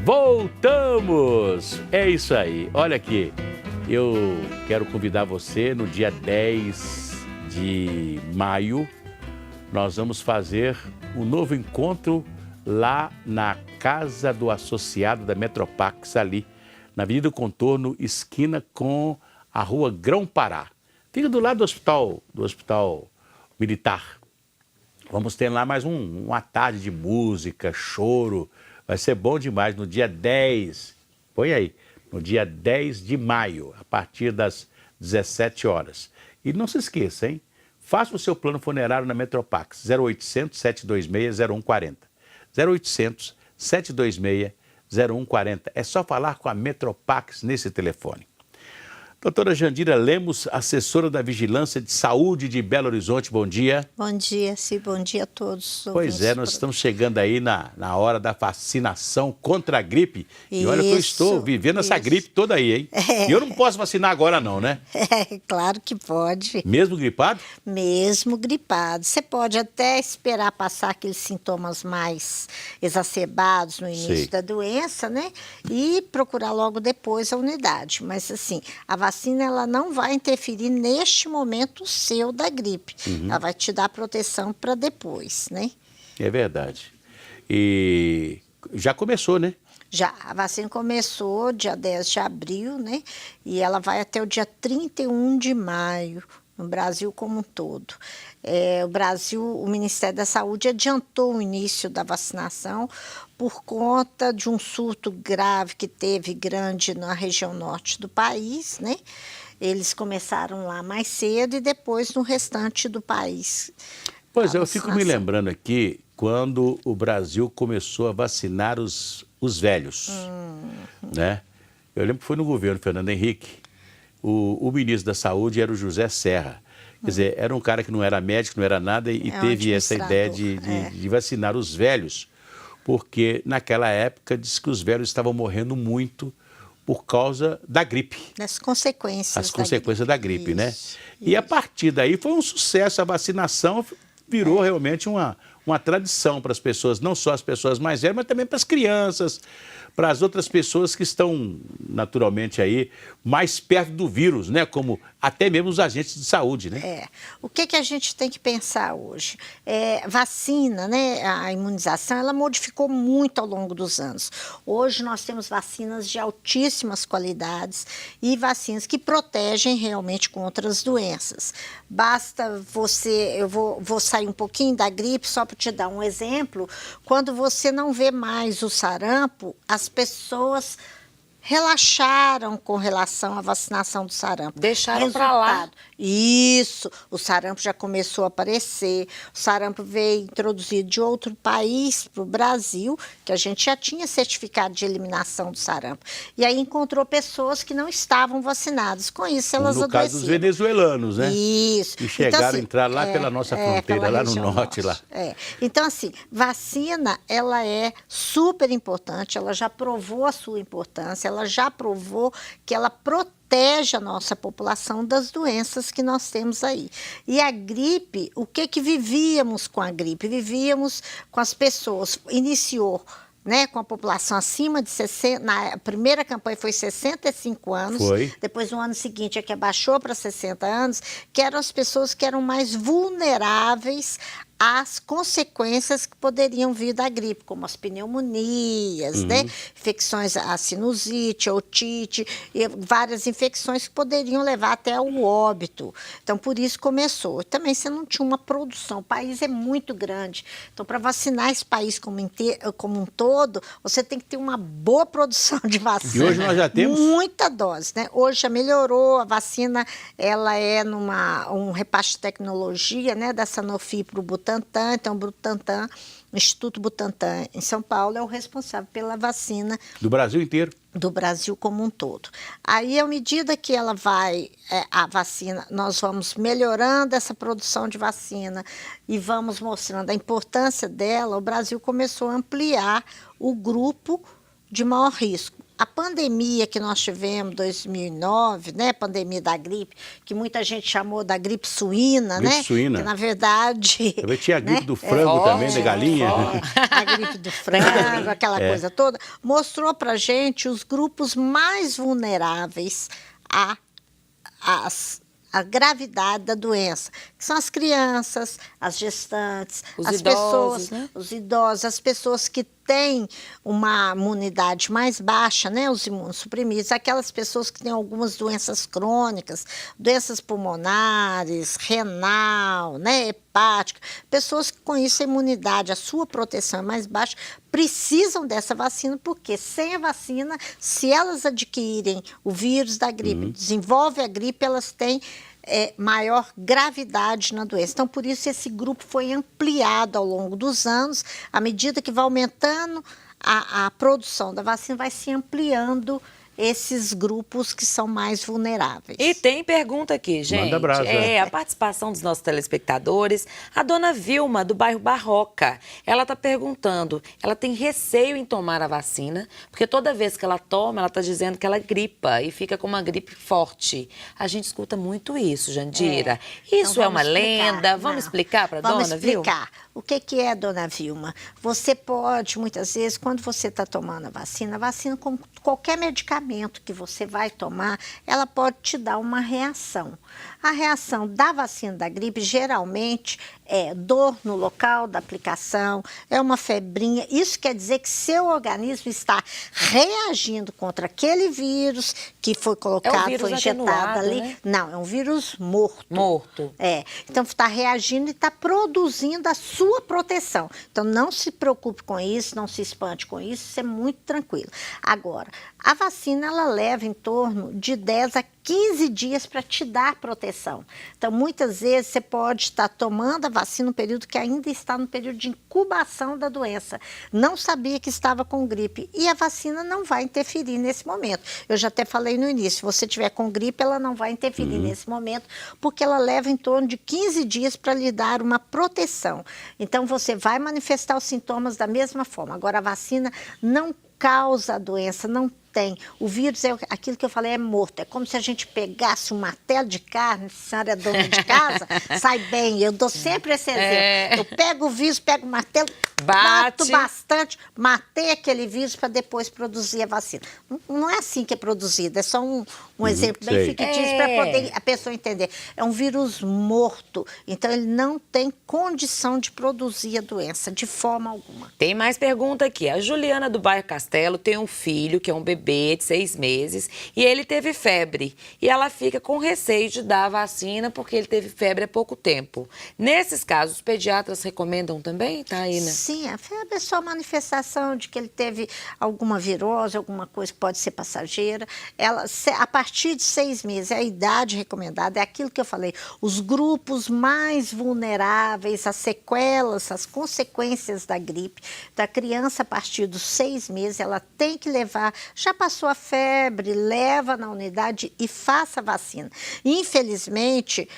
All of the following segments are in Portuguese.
Voltamos! É isso aí. Olha aqui, eu quero convidar você no dia 10 de maio. Nós vamos fazer um novo encontro lá na Casa do Associado da Metropax, ali na Avenida Contorno, esquina com a Rua Grão-Pará. Fica do lado do hospital militar. Vamos ter lá mais uma tarde de música, choro. Vai ser bom demais no dia 10. Põe aí, no dia 10 de maio, a partir das 17 horas. E não se esqueça, hein? Faça o seu plano funerário na Metropax, 0800 726 0140. 0800 726 0140. É só falar com a Metropax nesse telefone. Doutora Jandira Lemos, assessora da Vigilância de Saúde de Belo Horizonte, bom dia. Bom dia, sim, bom dia a todos. Pois é, nós estamos chegando aí na hora da vacinação contra a gripe. E olha que eu estou vivendo essa gripe toda aí, hein? E eu não posso vacinar agora não, né? É, claro que pode. Mesmo gripado? Mesmo gripado. Você pode até esperar passar aqueles sintomas mais exacerbados no início da doença, né? E procurar logo depois a unidade. Mas assim, a vacina ela não vai interferir neste momento seu da gripe. Ela vai te dar proteção para depois, né? É verdade. E já começou, né? Já, a vacina começou dia 10 de abril, né? E ela vai até o dia 31 de maio, no Brasil como um todo. O Brasil, o Ministério da Saúde adiantou o início da vacinação por conta de um surto grave que teve grande na região norte do país, né? Eles começaram lá mais cedo e depois no restante do país. Pois é, eu fico me lembrando aqui quando o Brasil começou a vacinar os velhos, né? Eu lembro que foi no governo Fernando Henrique, o ministro da Saúde era o José Serra. Quer dizer, era um cara que não era médico, não era nada e teve essa ideia de vacinar os velhos, porque naquela época disse que os velhos estavam morrendo muito por causa da gripe. Das consequências. As consequências da gripe, né? Isso. E a partir daí foi um sucesso, a vacinação virou realmente uma tradição para as pessoas, não só as pessoas mais velhas, mas também para as crianças, para as outras pessoas que estão naturalmente aí mais perto do vírus, né? Como até mesmo os agentes de saúde, né? O que a gente tem que pensar hoje? Vacina, né? A imunização, ela modificou muito ao longo dos anos. Hoje nós temos vacinas de altíssimas qualidades e vacinas que protegem realmente contra as doenças. Basta você, eu vou sair um pouquinho da gripe só para te dar um exemplo, quando você não vê mais o sarampo, as pessoas relaxaram com relação à vacinação do sarampo. Deixaram para lá. Isso, o sarampo já começou a aparecer, o sarampo veio introduzido de outro país para o Brasil, que a gente já tinha certificado de eliminação do sarampo. E aí encontrou pessoas que não estavam vacinadas. Com isso, elas adoeceram. No caso dos venezuelanos, né? Isso. Que chegaram então, assim, a entrar lá pela nossa fronteira, lá no norte. Lá. Então, assim, vacina, ela é super importante, ela já provou a sua importância, ela já provou que ela protege a nossa população das doenças que nós temos aí. E a gripe, o que vivíamos com a gripe? Vivíamos com as pessoas, iniciou, né, com a população acima de 60, na primeira campanha foi 65 anos, depois no ano seguinte é que abaixou para 60 anos, que eram as pessoas que eram mais vulneráveis às consequências que poderiam vir da gripe, como as pneumonias, né? Infecções, a sinusite, a otite, e várias infecções que poderiam levar até ao óbito. Então, por isso começou. Também você não tinha uma produção, o país é muito grande. Então, para vacinar esse país como um todo, você tem que ter uma boa produção de vacina. E hoje nós já temos? Muita dose, né? Hoje já melhorou, a vacina, ela é um repasse de tecnologia, né, da Sanofi para o Butantan. Então, o Butantan, o Instituto Butantan em São Paulo é o responsável pela vacina. Do Brasil inteiro? Do Brasil como um todo. Aí, à medida que ela vai, a vacina, nós vamos melhorando essa produção de vacina e vamos mostrando a importância dela, o Brasil começou a ampliar o grupo de maior risco. a pandemia que nós tivemos em 2009, né, pandemia da gripe, que muita gente chamou da gripe suína, Gripe né? suína. Que na verdade, Também tinha a gripe né? do frango também, da Forte, galinha. a gripe do frango, aquela coisa toda, mostrou pra gente os grupos mais vulneráveis a gravidade da doença, que são as crianças, as gestantes, as pessoas, né? os idosos, as pessoas que têm uma imunidade mais baixa, né, os imunossuprimidos, aquelas pessoas que têm algumas doenças crônicas, doenças pulmonares, renal, né, hepática, pessoas que com isso a imunidade, a sua proteção é mais baixa, precisam dessa vacina, porque sem a vacina, se elas adquirirem o vírus da gripe, desenvolve a gripe, elas têm maior gravidade na doença. Então, por isso, esse grupo foi ampliado ao longo dos anos. À medida que vai aumentando a produção da vacina, vai se ampliando esses grupos que são mais vulneráveis. E tem pergunta aqui, gente. Manda brasa. A participação dos nossos telespectadores. A dona Vilma, do bairro Barroca, ela está perguntando, ela tem receio em tomar a vacina, porque toda vez que ela toma, ela está dizendo que ela gripa e fica com uma gripe forte. A gente escuta muito isso, Jandira. Isso então é uma explicar. lenda? Vamos explicar para a dona Vilma? Vamos explicar. O que é, dona Vilma? Você pode, muitas vezes, quando você está tomando a vacina, como qualquer medicamento que você vai tomar, ela pode te dar uma reação. A reação da vacina da gripe, geralmente, é dor no local da aplicação, é uma febrinha. Isso quer dizer que seu organismo está reagindo contra aquele vírus que foi colocado, vírus foi injetado atenuado, ali. né? Não, é um vírus morto. Morto. Então está reagindo e está produzindo a sua proteção. Então não se preocupe com isso, não se espante com isso é muito tranquilo. Agora, a vacina ela leva em torno de 10 a 15 dias para te dar proteção. Então, muitas vezes você pode estar tomando a vacina no período que ainda está no período de incubação da doença. Não sabia que estava com gripe e a vacina não vai interferir nesse momento. Eu já até falei no início, se você tiver com gripe, ela não vai interferir nesse momento, porque ela leva em torno de 15 dias para lhe dar uma proteção. Então, você vai manifestar os sintomas da mesma forma. Agora, a vacina não causa a doença, não tem. O vírus é aquilo que eu falei, é morto. É como se a gente pegasse um martelo de carne, se a senhora é dona de casa, sai bem. Eu dou sempre esse exemplo. Eu pego o vírus, pego o martelo, bato bastante, matei aquele vírus para depois produzir a vacina. Não é assim que é produzido, é só um exemplo bem fictício para poder a pessoa entender. É um vírus morto, então ele não tem condição de produzir a doença de forma alguma. Tem mais pergunta aqui. A Juliana do bairro Castelo tem um filho que é um bebê de 6 meses e ele teve febre. E ela fica com receio de dar a vacina porque ele teve febre há pouco tempo. Nesses casos, os pediatras recomendam também, Taína? Sim, a febre é só manifestação de que ele teve alguma virose, alguma coisa que pode ser passageira. A partir de 6 meses, a idade recomendada é aquilo que eu falei, os grupos mais vulneráveis, as sequelas, as consequências da gripe. Da criança, a partir dos 6 meses, ela tem que levar, já passou a febre, leva na unidade e faça a vacina. Infelizmente,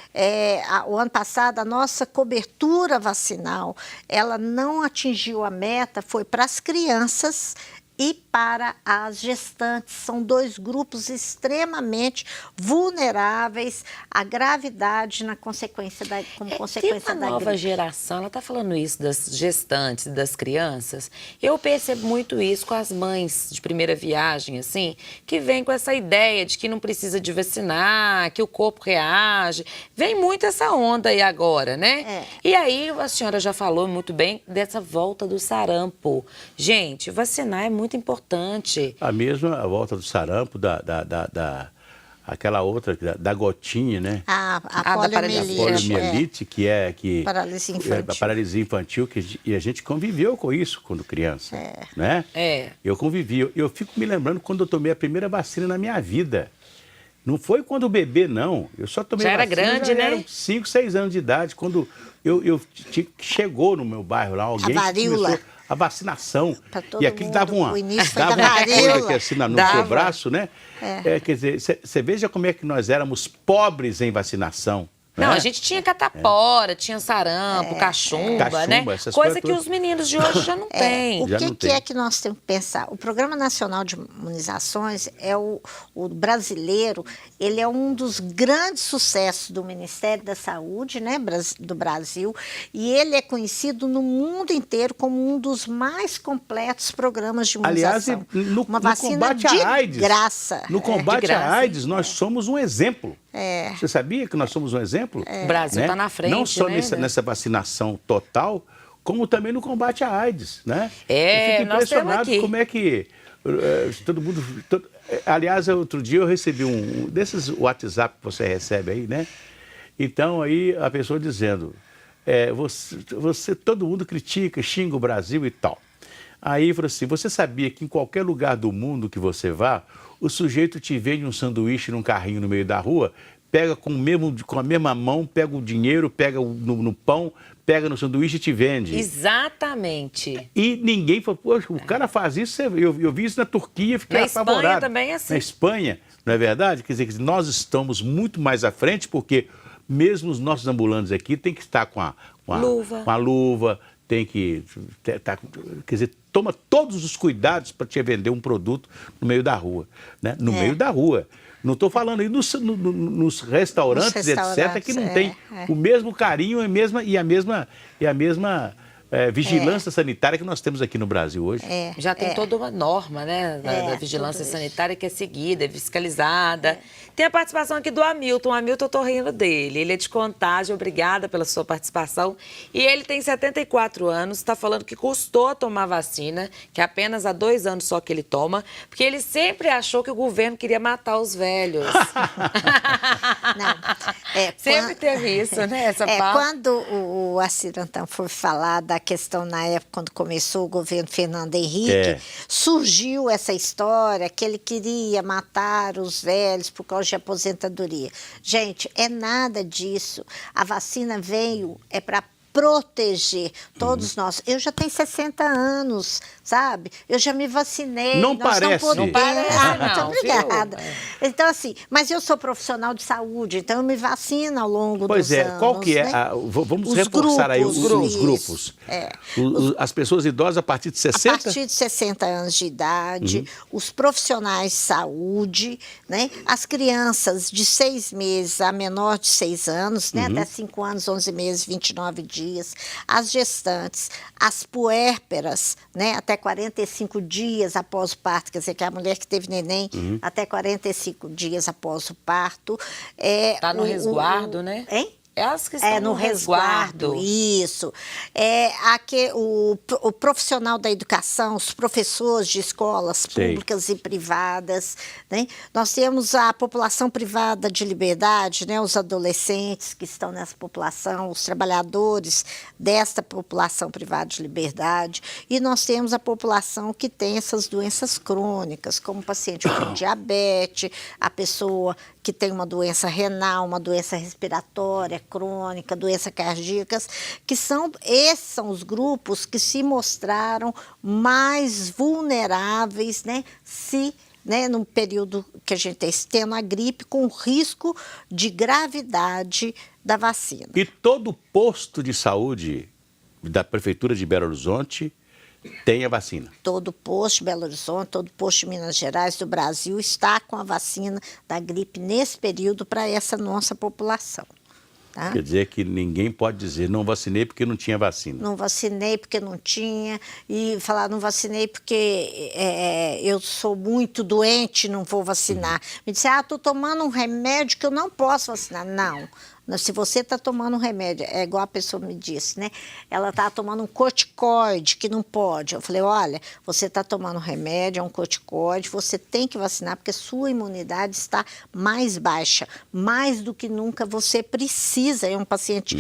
o ano passado, a nossa cobertura vacinal, ela não atingiu a meta, foi para as crianças e para as gestantes. São 2 grupos extremamente vulneráveis à gravidade como consequência da gripe. A nova geração, ela está falando isso das gestantes, das crianças. Eu percebo muito isso com as mães de primeira viagem, assim, que vem com essa ideia de que não precisa de vacinar, que o corpo reage. Vem muito essa onda aí agora, né? E aí, a senhora já falou muito bem dessa volta do sarampo. Gente, vacinar é muito importante. A mesma volta do sarampo, aquela outra, da gotinha, né? A poliomielite, que é paralisia infantil. A paralisia infantil, e a gente conviveu com isso quando criança, né? Eu convivi. Eu fico me lembrando quando eu tomei a primeira vacina na minha vida. Não foi quando bebê, não. Eu só tomei já vacina, era grande, né? Eram 5, 6 anos de idade, quando chegou no meu bairro lá alguém a varíola. Começou a vacinação. E aquilo dava uma varíola. coisa assim no seu braço, né? Quer dizer, você veja como é que nós éramos pobres em vacinação. Não, né? a gente tinha catapora, tinha sarampo, cachumba, né? essas Coisa coisas que todas. os meninos de hoje já não têm. O Já não que tem. é que nós temos que pensar? O Programa Nacional de Imunizações é o brasileiro, ele é um dos grandes sucessos do Ministério da Saúde, né, do Brasil, e ele é conhecido no mundo inteiro como um dos mais completos programas de Aliás, imunização. no Uma vacina combate de à AIDS, graça. no combate de graça, à AIDS, nós somos um exemplo. É. Você sabia que nós somos um exemplo? O Brasil está na frente, Não só né? nessa vacinação total, como também no combate à AIDS, né? É, eu fico nós temos impressionado aqui. como é que todo mundo... aliás, outro dia eu recebi um desses WhatsApp que você recebe aí, né? Então, aí a pessoa dizendo, todo mundo critica, xinga o Brasil e tal. Aí falou assim, você sabia que em qualquer lugar do mundo que você vá, o sujeito te vende um sanduíche num carrinho no meio da rua, pega com a mesma mão, pega o dinheiro, pega no pão, pega no sanduíche e te vende. Exatamente. E ninguém falou, poxa, o cara faz isso, eu vi isso na Turquia, fiquei Na apavorado. Espanha também é assim. Na Espanha, não é verdade? Quer dizer, nós estamos muito mais à frente, porque mesmo os nossos ambulantes aqui têm que estar com a luva, tem que... quer dizer, toma todos os cuidados para te vender um produto no meio da rua, né? No meio da rua. Não estou falando aí nos restaurantes, etc., que não tem o mesmo carinho e a mesma vigilância sanitária que nós temos aqui no Brasil hoje. Já tem toda uma norma, né, da vigilância sanitária que é seguida, é fiscalizada. Tem a participação aqui do Hamilton. O Hamilton, eu tô rindo dele. Ele é de Contagem, obrigada pela sua participação. E ele tem 74 anos, está falando que custou tomar vacina, que apenas há 2 anos só que ele toma, porque ele sempre achou que o governo queria matar os velhos. Não. Sempre teve isso, né, essa pauta. Quando o Assir Antão foi falar da questão na época, quando começou o governo Fernando Henrique, surgiu essa história que ele queria matar os velhos por causa de aposentadoria. Gente, é nada disso. A vacina veio para proteger todos nós. Eu já tenho 60 anos, sabe? Eu já me vacinei. Não parece. Não parece, Muito não, obrigada. viu? Então, assim, mas eu sou profissional de saúde, então eu me vacino ao longo dos anos. Qual que é? Né? Vamos Os reforçar aí os grupos, grupos. As pessoas idosas a partir de 60? A partir de 60 anos de idade, os profissionais de saúde, né? As crianças de 6 meses a menor de 6 anos, né? Até 5 anos, 11 meses, 29 dias. As gestantes, as puérperas, né? Até 45 dias após o parto, quer dizer, que é a mulher que teve neném até 45 dias após o parto. Está no resguardo, né? Hein? Elas que estão no resguardo. Isso. O profissional da educação, os professores de escolas públicas e privadas, né? Nós temos a população privada de liberdade, né? Os adolescentes que estão nessa população, os trabalhadores desta população privada de liberdade, e nós temos a população que tem essas doenças crônicas, como o paciente com diabetes, a pessoa que tem uma doença renal, uma doença respiratória crônica, doenças cardíacas, esses são os grupos que se mostraram mais vulneráveis, né, no período que a gente está tendo a gripe, com risco de gravidade da vacina. E todo posto de saúde da Prefeitura de Belo Horizonte tem a vacina? Todo posto de Belo Horizonte, todo posto de Minas Gerais, do Brasil, está com a vacina da gripe nesse período para essa nossa população. Tá? Quer dizer que ninguém pode dizer, não vacinei porque não tinha vacina. Não vacinei porque não tinha, e falar, não vacinei porque eu sou muito doente, não vou vacinar. Me disse, estou tomando um remédio que eu não posso vacinar. Não. Se você está tomando um remédio, é igual a pessoa me disse, né? Ela está tomando um corticoide, que não pode. Eu falei, olha, você está tomando um remédio, é um corticoide, você tem que vacinar porque sua imunidade está mais baixa. Mais do que nunca você precisa. É um paciente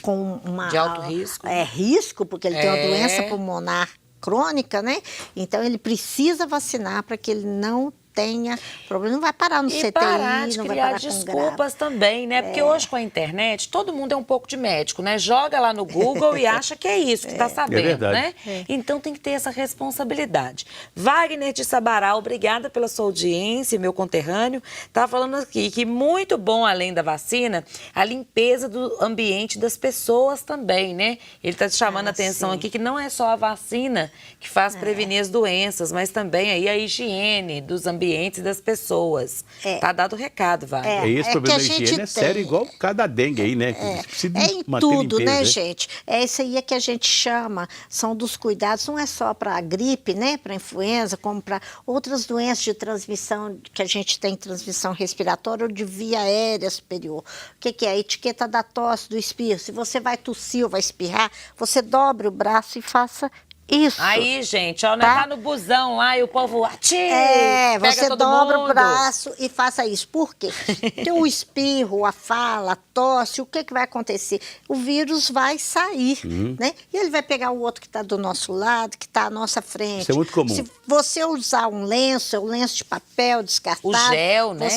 com uma... De alto risco. Risco, porque ele tem uma doença pulmonar crônica, né? Então, ele precisa vacinar para que ele não tenha problema. Não vai parar no CTI, parar de não vai criar parar com desculpas também, né? Porque É. hoje com a internet, todo mundo é um pouco de médico, né? Joga lá no Google e acha que é isso que tá sabendo, verdade. né? Então tem que ter essa responsabilidade. Wagner de Sabará, obrigada pela sua audiência, meu conterrâneo. Tá falando aqui que muito bom, além da vacina, a limpeza do ambiente das pessoas também, né? Ele tá te chamando a atenção sim. aqui que não é só a vacina que faz prevenir as doenças, mas também aí a higiene dos ambientes das pessoas. Tá dado o recado, Wagner. Esse É problema que da a higiene gente é sério, tem. igual cada dengue aí, né? Que precisa Em manter tudo, limpeza, né, gente? É isso aí que a gente chama, são dos cuidados, não é só para a gripe, né, para influenza, como para outras doenças de transmissão, que a gente tem transmissão respiratória ou de via aérea superior. O que é? A etiqueta da tosse, do espirro. Se você vai tossir ou vai espirrar, você dobre o braço e faça isso. Aí, gente, ó, não Tá? tá no busão lá e o povo Você pega todo dobra mundo. o braço e faça isso. Por quê? Porque o espirro, a fala, a tosse, o que vai acontecer? O vírus vai sair, né? E ele vai pegar o outro que está do nosso lado, que está à nossa frente. Isso é muito comum. Se você usar um lenço de papel descartável... O gel, né?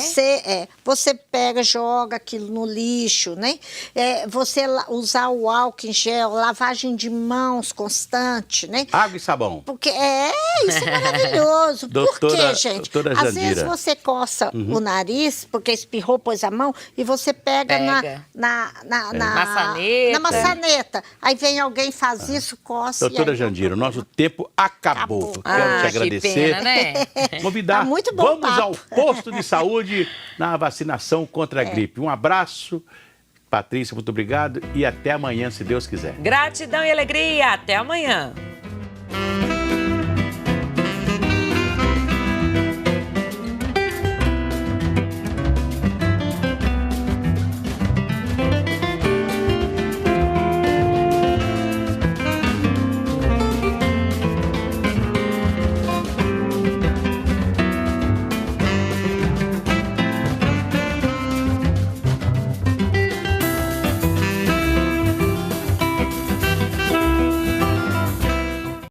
Você pega, joga aquilo no lixo, né? Você usar o álcool em gel, lavagem de mãos constante, né? Água e sabão. Porque isso é maravilhoso. Por quê, gente? doutora Às Jandira. vezes você coça o nariz, porque espirrou, pôs a mão, e você pega na Maçaneta. na maçaneta. Aí vem alguém, faz isso, coça. Doutora e aí Jandira, o nosso tempo acabou. Acabou. Quero te Que agradecer. pena, né? Convidar, Tá muito bom o vamos papo. ao posto de saúde na vacinação contra a gripe. Um abraço, Patrícia, muito obrigado e até amanhã, se Deus quiser. Gratidão e alegria. Até amanhã.